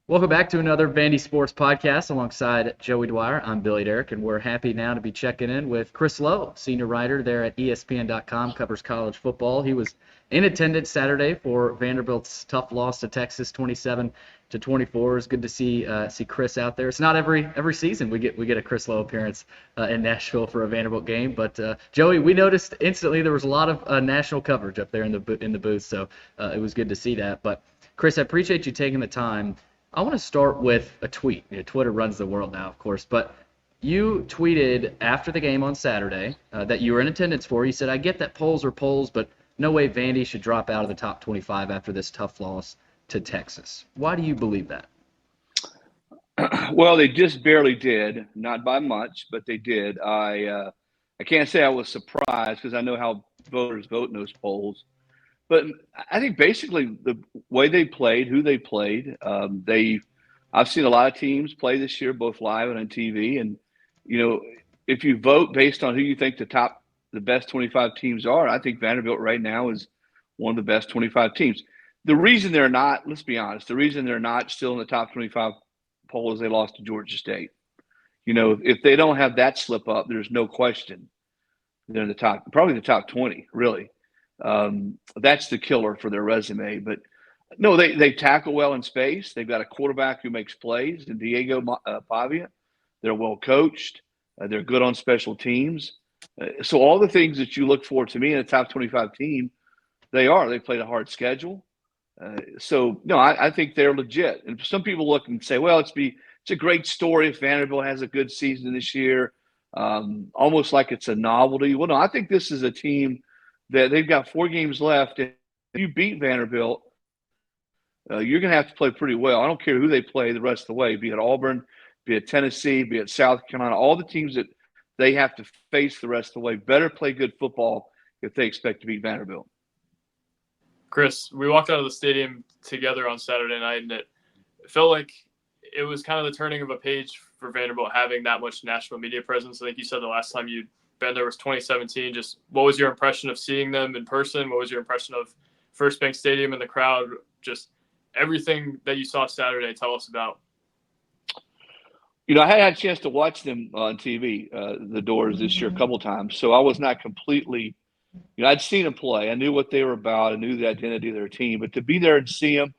Welcome back to another Vandy Sports Podcast alongside Joey Dwyer. I'm Billy Derrick, and we're happy now to be checking in with Chris Lowe, senior writer there at ESPN.com, covers college football. He was in attendance Saturday for Vanderbilt's tough loss to Texas, 27-24. It's good to see Chris out there. It's not every season we get a Chris Lowe appearance in Nashville for a Vanderbilt game, but Joey, we noticed instantly there was a lot of national coverage up there in the booth, so it was good to see that. But Chris, I appreciate you taking the time. I want to start with a tweet. Twitter runs the world now, of course, but you tweeted after the game on Saturday that you were in attendance for. You said, "I get that polls are polls, but no way Vandy should drop out of the top 25 after this tough loss to Texas." Why do you believe that? Well, they just barely did, not by much, but they did. I can't say I was surprised because I know how voters vote in those polls. But I think basically the way they played, who they played, I've seen a lot of teams play this year, both live and on TV. And, if you vote based on who you think the best 25 teams are, I think Vanderbilt right now is one of the best 25 teams. The reason they're not, let's be honest, the reason they're not still in the top 25 poll is they lost to Georgia State. If they don't have that slip up, there's no question they're in the top, probably the top 20, really. That's the killer for their resume. But no, they tackle well in space. They've got a quarterback who makes plays, and Diego Pavia. They're well coached. They're good on special teams. So all the things that you look for to me in a top 25 team, they are. They played a hard schedule. No, I think they're legit. And some people look and say, well, it's a great story if Vanderbilt has a good season this year, almost like it's a novelty. Well, no, I think this is a team that they've got 4 games left. If you beat Vanderbilt, you're going to have to play pretty well. I don't care who they play the rest of the way, be it Auburn, be it Tennessee, be it South Carolina. All the teams that they have to face the rest of the way better play good football if they expect to beat Vanderbilt. Chris, we walked out of the stadium together on Saturday night, and it felt like it was kind of the turning of a page for Vanderbilt having that much national media presence. I think you said the last time you'd been there was 2017. Just what was your impression of seeing them in person? What was your impression of First Bank Stadium and the crowd? Just everything that you saw Saturday, tell us about. I had a chance to watch them on TV, the Doors, this year a couple times, so I was not completely I'd seen them play. I knew what they were about. I knew the identity of their team. But to be there and see them,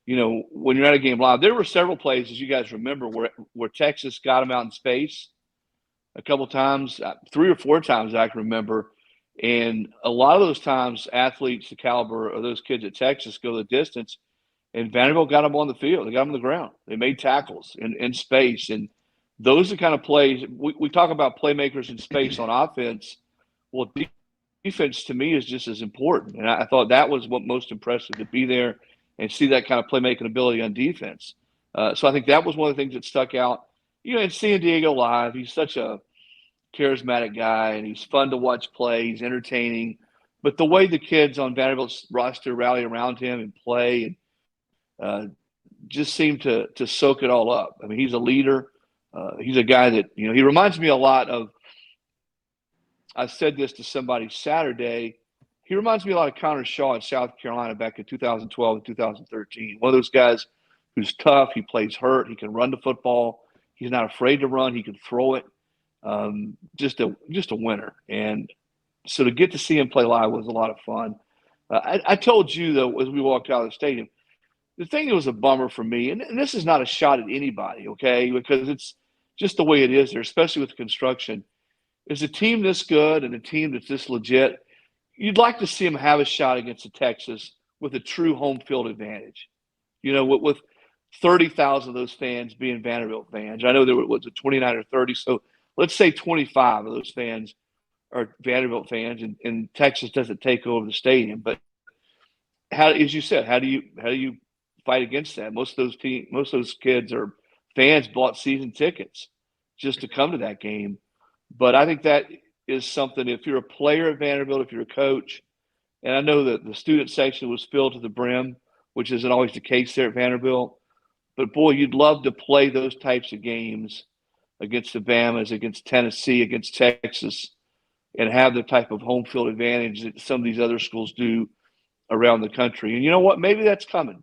when you're at a game live, there were several plays, as you guys remember, where Texas got them out in space a couple times, 3 or 4 times I can remember. And a lot of those times, athletes the caliber of those kids at Texas go the distance, and Vanderbilt got them on the field. They got them on the ground. They made tackles in space. And those are the kind of plays we talk about, playmakers in space on offense. Well, defense to me is just as important. And I thought that was what most impressive, to be there and see that kind of playmaking ability on defense. So I think that was one of the things that stuck out. And seeing Diego live, he's such a charismatic guy, and he's fun to watch play. He's entertaining. But the way the kids on Vanderbilt's roster rally around him and play and just seem to soak it all up. I mean, he's a leader. He's a guy that, he reminds me a lot of, I said this to somebody Saturday, he reminds me a lot of Connor Shaw in South Carolina back in 2012 and 2013. One of those guys who's tough. He plays hurt. He can run the football. He's not afraid to run. He can throw it. Just a winner. And so to get to see him play live was a lot of fun. I told you, though, as we walked out of the stadium, the thing that was a bummer for me, and this is not a shot at anybody, okay, because it's just the way it is there, especially with the construction, is a team this good and a team that's this legit, you'd like to see them have a shot against the Texas with a true home field advantage. With 30,000 of those fans being Vanderbilt fans. I know there was 29 or 30, so let's say 25 of those fans are Vanderbilt fans, and Texas doesn't take over the stadium. But as you said, how do you fight against that? Most of those kids or fans bought season tickets just to come to that game. But I think that is something, if you're a player at Vanderbilt, if you're a coach, and I know that the student section was filled to the brim, which isn't always the case there at Vanderbilt, but boy, you'd love to play those types of games against the Bamas, against Tennessee, against Texas, and have the type of home field advantage that some of these other schools do around the country. And you know what? Maybe that's coming.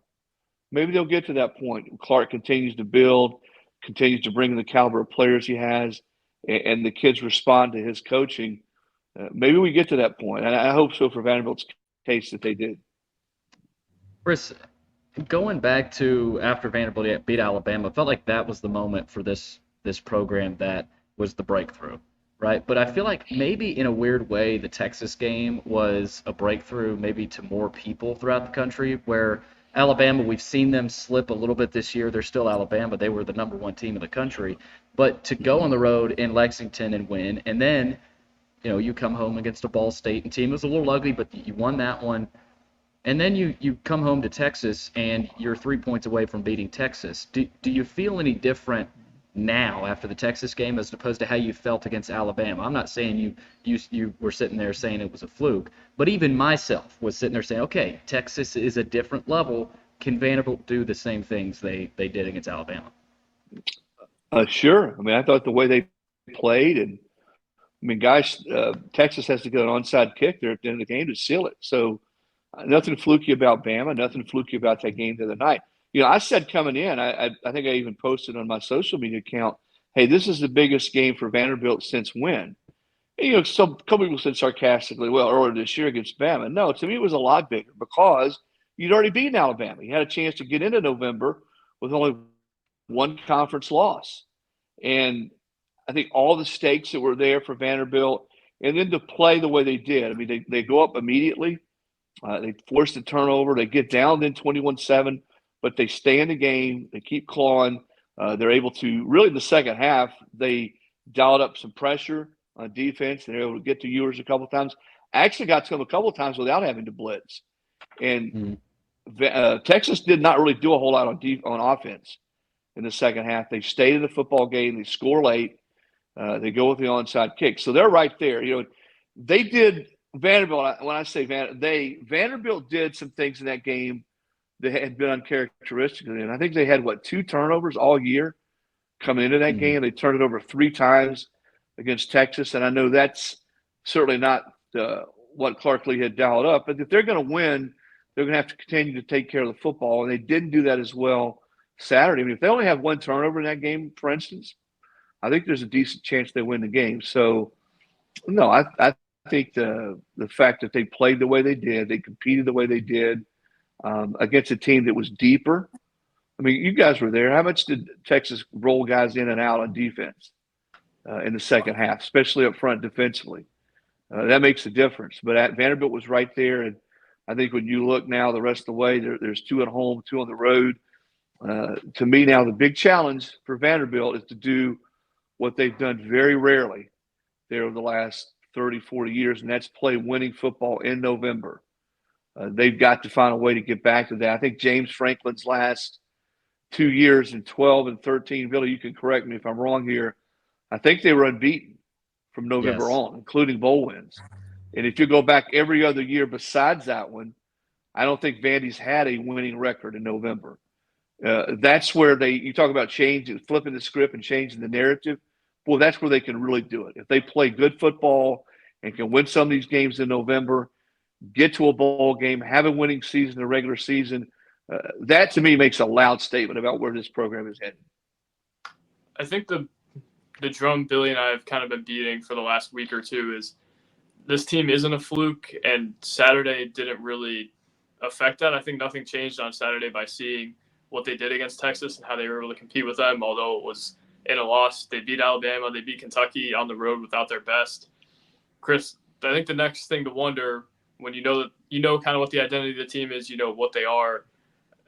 maybe they'll get to that point. Clark continues to build, continues to bring in the caliber of players he has, and the kids respond to his coaching. Maybe we get to that point, and I hope so for Vanderbilt's case that they did. Chris, going back to after Vanderbilt beat Alabama, I felt like that was the moment for this program that was the breakthrough, right? But I feel like maybe in a weird way, the Texas game was a breakthrough maybe to more people throughout the country, where Alabama, we've seen them slip a little bit this year. They're still Alabama. They were the number one team in the country. But to go on the road in Lexington and win, and then, you come home against a Ball State team. It was a little ugly, but you won that one. And then you come home to Texas, and you're 3 points away from beating Texas. Do you feel any different now after the Texas game as opposed to how you felt against Alabama? I'm not saying you were sitting there saying it was a fluke, but even myself was sitting there saying, okay, Texas is a different level. Can Vanderbilt do the same things they did against Alabama? Sure. I mean, I thought the way they played, and I mean, guys, Texas has to get an onside kick there at the end of the game to seal it. So nothing fluky about Bama, nothing fluky about that game the other night. I said coming in, I think I even posted on my social media account, hey, this is the biggest game for Vanderbilt since when? And, a couple people said sarcastically, well, earlier this year against Bama. No, to me it was a lot bigger because you'd already beaten Alabama. You had a chance to get into November with only one conference loss. And I think all the stakes that were there for Vanderbilt, and then to play the way they did. I mean, they go up immediately. They force the turnover. They get down then 21-7, but they stay in the game. They keep clawing. They're able to really in the second half, they dialed up some pressure on defense. They're able to get to Ewers a couple of times. Actually got to him a couple of times without having to blitz. And Texas did not really do a whole lot on offense in the second half. They stayed in the football game. They score late. They go with the onside kick. So they're right there. They did – Vanderbilt, when I say Vanderbilt did some things in that game that had been uncharacteristic. And I think they had, 2 turnovers all year coming into that game. They turned it over 3 times against Texas. And I know that's certainly not what Clark Lee had dialed up. But if they're going to win, they're going to have to continue to take care of the football. And they didn't do that as well Saturday. I mean, if they only have 1 turnover in that game, for instance, I think there's a decent chance they win the game. So, no, I think the fact that they played the way they did, they competed the way they did against a team that was deeper. I mean, you guys were there. How much did Texas roll guys in and out on defense in the second half, especially up front defensively? That makes a difference. But Vanderbilt was right there. And I think when you look now the rest of the way, there's 2 at home, 2 on the road. To me now, the big challenge for Vanderbilt is to do what they've done very rarely there over the last 30, 40 years, and that's play winning football in November. They've got to find a way to get back to that. I think James Franklin's last 2 years in 12 and 13, Billy, you can correct me if I'm wrong here, I think they were unbeaten from November on, including bowl wins. And if you go back every other year besides that one, I don't think Vandy's had a winning record in November. That's where you talk about flipping the script and changing the narrative. Well, that's where they can really do it. If they play good football and can win some of these games in November, get to a bowl game, have a winning season, a regular season, that to me makes a loud statement about where this program is headed. I think the drum Billy and I have kind of been beating for the last week or two is this team isn't a fluke, and Saturday didn't really affect that. I think nothing changed on Saturday by seeing what they did against Texas and how they were able to compete with them, although it was in a loss. They beat Alabama. They beat Kentucky on the road without their best. Chris, I think the next thing to wonder when you know kind of what the identity of the team is, what they are,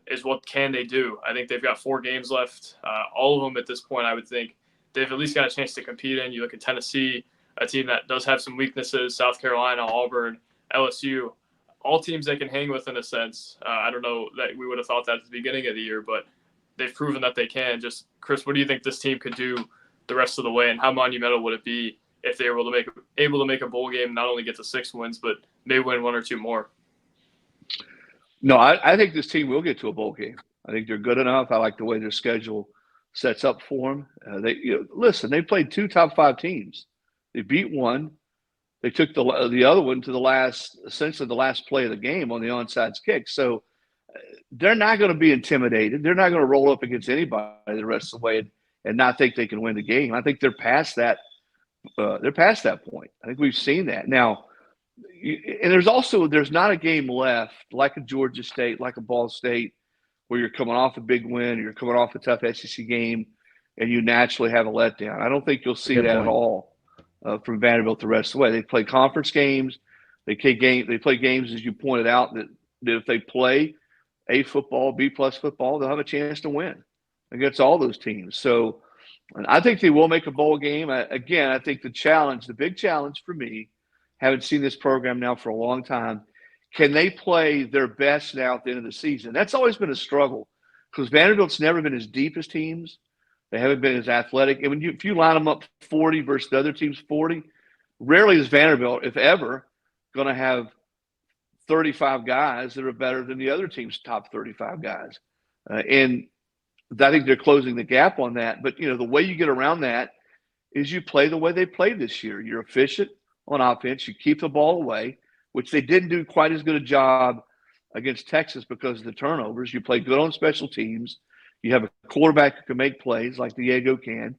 is what can they do? I think they've got 4 games left. All of them at this point, I would think they've at least got a chance to compete in. You look at Tennessee, a team that does have some weaknesses, South Carolina, Auburn, LSU, all teams they can hang with in a sense. I don't know that we would have thought that at the beginning of the year, but they've proven that they can. Just, Chris, what do you think this team could do the rest of the way, and how monumental would it be if they were able to make a bowl game, not only get to 6 wins, but maybe win 1 or 2 more? No, I think this team will get to a bowl game. I think they're good enough. I like the way their schedule sets up for them. They played 2 top 5 teams. They beat one. They took the other one to essentially the last play of the game on the onside kick. So they're not going to be intimidated. They're not going to roll up against anybody the rest of the way and not think they can win the game. I think they're past that. They're past that point. I think we've seen that now. And there's not a game left like a Georgia State, like a Ball State, where you're coming off a big win, you're coming off a tough SEC game, and you naturally have a letdown. I don't think you'll see that at all from Vanderbilt the rest of the way. They play conference games. They play games, as you pointed out, that if they play A football, B-plus football, they'll have a chance to win against all those teams. So I think they will make a bowl game. I think the big challenge for me, having seen this program now for a long time, can they play their best now at the end of the season? That's always been a struggle because Vanderbilt's never been as deep as teams. They haven't been as athletic. And if you line them up 40 versus the other team's 40, rarely is Vanderbilt, if ever, going to have 35 guys that are better than the other team's top 35 guys. And I think they're closing the gap on that. But, the way you get around that is you play the way they played this year. You're efficient on offense. You keep the ball away, which they didn't do quite as good a job against Texas because of the turnovers. You play good on special teams. You have a quarterback who can make plays like Diego can,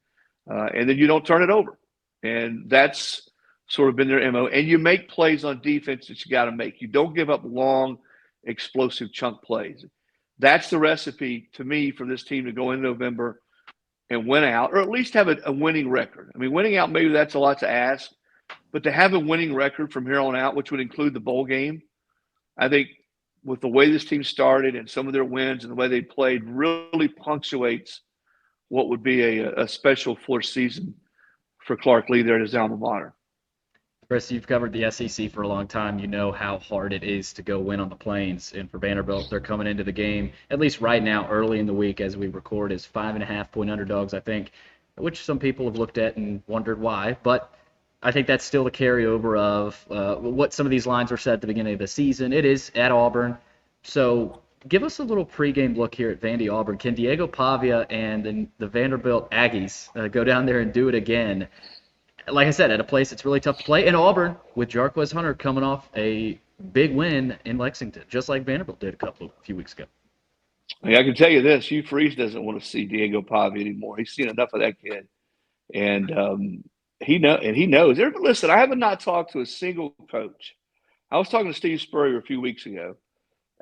and then you don't turn it over. And that's sort of been their MO. And you make plays on defense that you got to make. You don't give up long, explosive chunk plays. That's the recipe to me for this team to go in November and win out, or at least have a winning record. I mean, winning out, maybe that's a lot to ask, but to have a winning record from here on out, which would include the bowl game, I think with the way this team started and some of their wins and the way they played really punctuates what would be a special fourth season for Clark Lee there at his alma mater. Chris, you've covered the SEC for a long time. You know how hard it is to go win on the Plains. And for Vanderbilt, they're coming into the game, at least right now, early in the week as we record, as 5.5-point underdogs, I think, which some people have looked at and wondered why. But I think that's still the carryover of what some of these lines were set at the beginning of the season. It is at Auburn. So give us a little pregame look here at Vandy Auburn. Can Diego Pavia and the Vanderbilt Aggies go down there and do it again? Like I said, at a place that's really tough to play. And Auburn, with Jarquez Hunter coming off a big win in Lexington, just like Vanderbilt did a few weeks ago. I can tell you this, Hugh Freeze doesn't want to see Diego Pavia anymore. He's seen enough of that kid. And he knows. Listen, I have not talked to a single coach. I was talking to Steve Spurrier a few weeks ago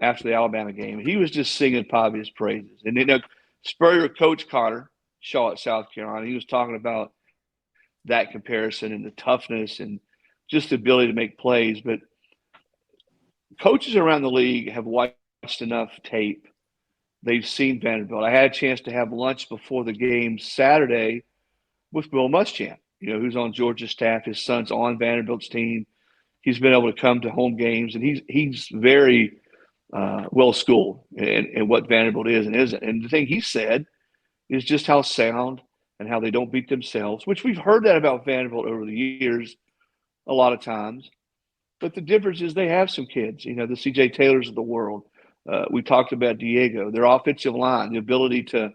after the Alabama game. He was just singing Pavia's praises. And Spurrier coached Connor Shaw at South Carolina. He was talking about that comparison and the toughness and just the ability to make plays. But coaches around the league have watched enough tape. They've seen Vanderbilt. I had a chance to have lunch before the game Saturday with Bill Muschamp, who's on Georgia's staff. His son's on Vanderbilt's team. He's been able to come to home games, and he's very well schooled in what Vanderbilt is and isn't. And the thing he said is just how sound and how they don't beat themselves, which we've heard that about Vanderbilt over the years a lot of times. But the difference is they have some kids, the C.J. Taylors of the world. We talked about Diego, their offensive line, the ability to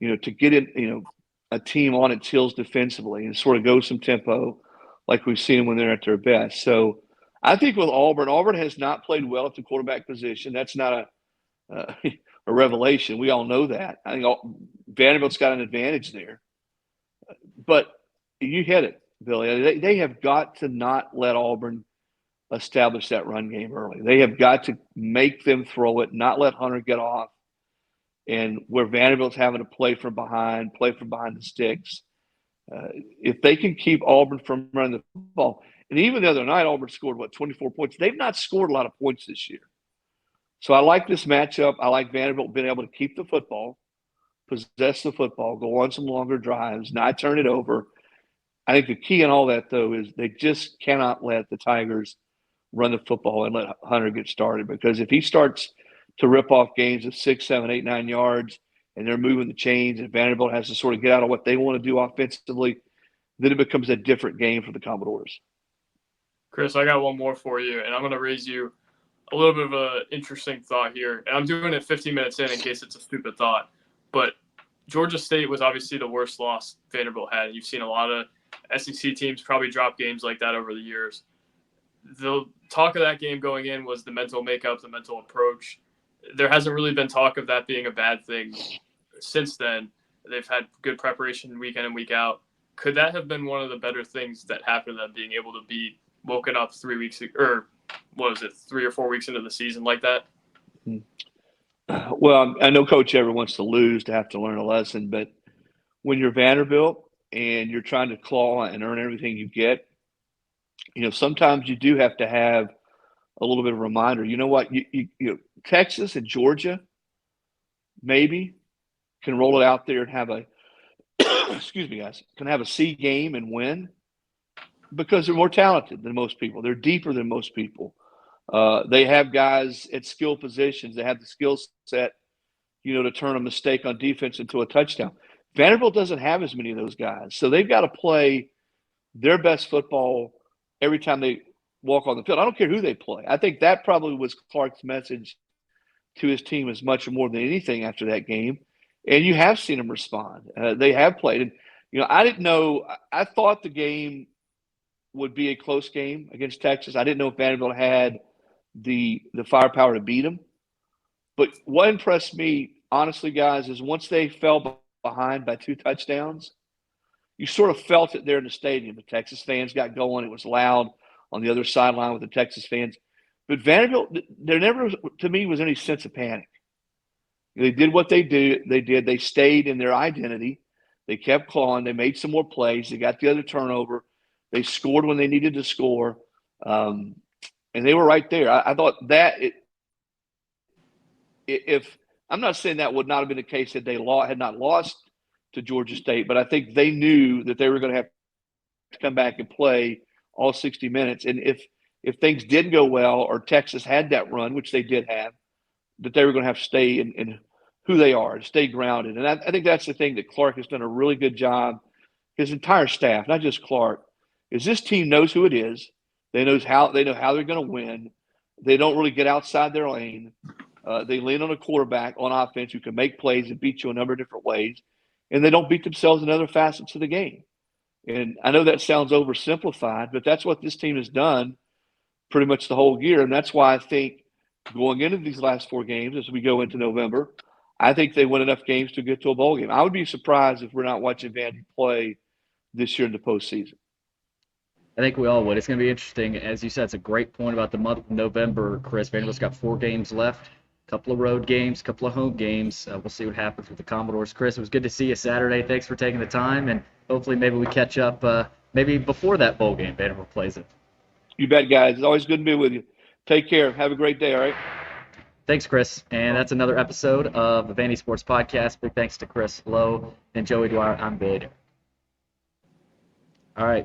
get in, a team on its heels defensively and sort of go some tempo like we've seen when they're at their best. So I think with Auburn has not played well at the quarterback position. That's not a revelation. We all know that. I think Vanderbilt's got an advantage there. But you hit it, Billy. They have got to not let Auburn establish that run game early. They have got to make them throw it, not let Hunter get off. And where Vanderbilt's having to play from behind the sticks. If they can keep Auburn from running the football, and even the other night, Auburn scored, 24 points. They've not scored a lot of points this year. So I like this matchup. I like Vanderbilt being able to keep the football, possess the football, go on some longer drives, not turn it over. I think the key in all that, though, is they just cannot let the Tigers run the football and let Hunter get started, because if he starts to rip off gains of 6, 7, 8, 9 yards and they're moving the chains and Vanderbilt has to sort of get out of what they want to do offensively, then it becomes a different game for the Commodores. Chris, I got one more for you, and I'm going to raise you a little bit of an interesting thought here. And I'm doing it 15 minutes in case it's a stupid thought. But Georgia State was obviously the worst loss Vanderbilt had. You've seen a lot of SEC teams probably drop games like that over the years. The talk of that game going in was the mental makeup, the mental approach. there hasn't really been talk of that being a bad thing since then. They've had good preparation week in and week out. Could that have been one of the better things that happened to them, being able to be woken up 3 weeks, or what was it, 3 or 4 weeks into the season like that? Well, I know Coach ever wants to lose to have to learn a lesson, but when you're Vanderbilt and you're trying to claw and earn everything you get, sometimes you do have to have a little bit of a reminder. You know what? Texas and Georgia maybe can roll it out there and have a excuse me, guys, can have a C game and win because they're more talented than most people. They're deeper than most people. They have guys at skill positions. They have the skill set, to turn a mistake on defense into a touchdown. Vanderbilt doesn't have as many of those guys. So they've got to play their best football every time they walk on the field. I don't care who they play. I think that probably was Clark's message to his team as much or more than anything after that game. And you have seen them respond. They have played. And, I didn't know – I thought the game would be a close game against Texas. I didn't know if Vanderbilt had the firepower to beat them. But what impressed me, honestly, guys, is once they fell behind by 2 touchdowns, you sort of felt it there in the stadium. The Texas fans got going. It was loud on the other sideline with the Texas fans. But Vanderbilt, there never, to me, was any sense of panic. They did what they did. They stayed in their identity. They kept clawing. They made some more plays. They got the other turnover. They scored when they needed to score. And they were right there. I thought that if I'm not saying that would not have been the case had they had not lost to Georgia State, but I think they knew that they were going to have to come back and play all 60 minutes. And if things didn't go well or Texas had that run, which they did have, that they were going to have to stay in who they are and stay grounded. And I think that's the thing that Clark has done a really good job. His entire staff, not just Clark, is this team knows who it is. They know how they're going to win. They don't really get outside their lane. They lean on a quarterback on offense who can make plays and beat you a number of different ways. And they don't beat themselves in other facets of the game. And I know that sounds oversimplified, but that's what this team has done pretty much the whole year. And that's why I think going into these last 4 games, as we go into November, I think they win enough games to get to a bowl game. I would be surprised if we're not watching Vandy play this year in the postseason. I think we all would. It's going to be interesting. As you said, it's a great point about the month of November, Chris. Vanderbilt's got 4 games left, a couple of road games, a couple of home games. We'll see what happens with the Commodores. Chris, it was good to see you Saturday. Thanks for taking the time, and hopefully maybe we catch up maybe before that bowl game Vanderbilt plays it. You bet, guys. It's always good to be with you. Take care. Have a great day, all right? Thanks, Chris. And that's another episode of the Vandy Sports Podcast. Big thanks to Chris Lowe and Joey Dwyer. I'm Billy Derrick. All right.